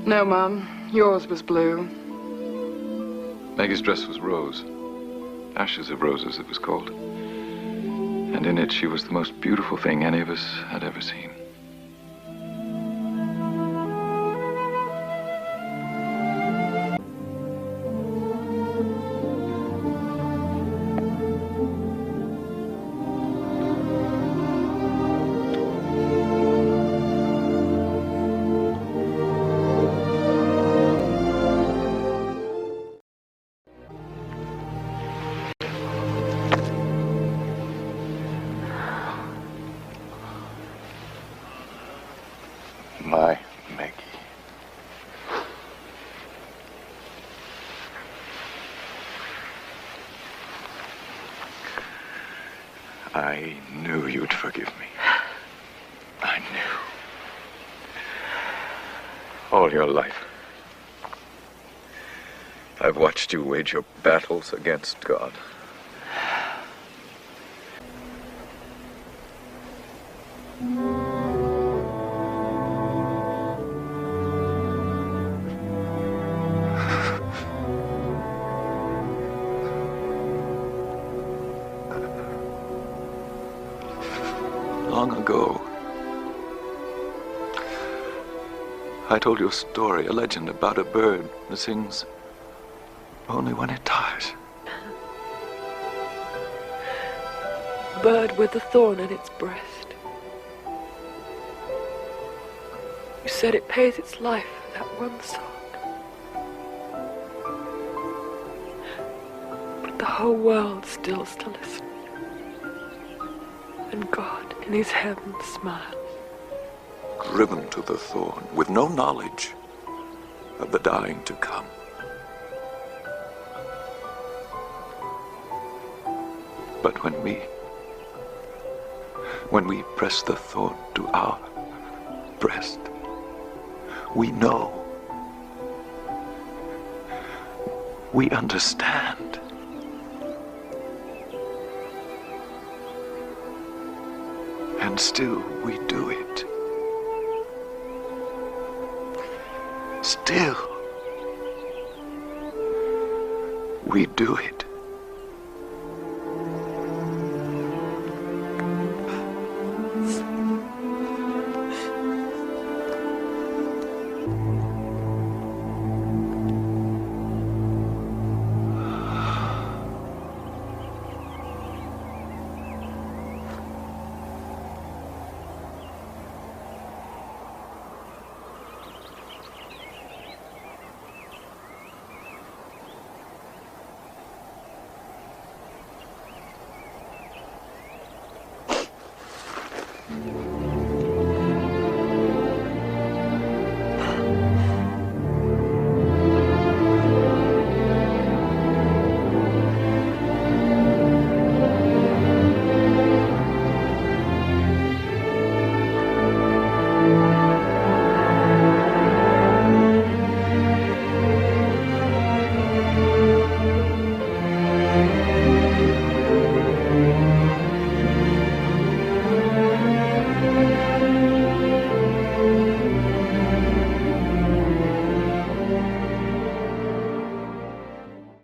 No, Mum. Yours was blue. Maggie's dress was rose. Ashes of Roses, it was called. And in it, she was the most beautiful thing any of us had ever seen. My Maggie. I knew you'd forgive me. I knew. All your life, I've watched you wage your battles against God. Long ago, I told you a story, a legend about a bird that sings only when it dies. A bird with a thorn in its breast. You said it pays its life for that one song. But the whole world stills to listen. And God in his heaven smiles. Driven to the thorn with no knowledge of the dying to come. But when we press the thorn to our breast, we know, we understand. And still we do it. Still we do it.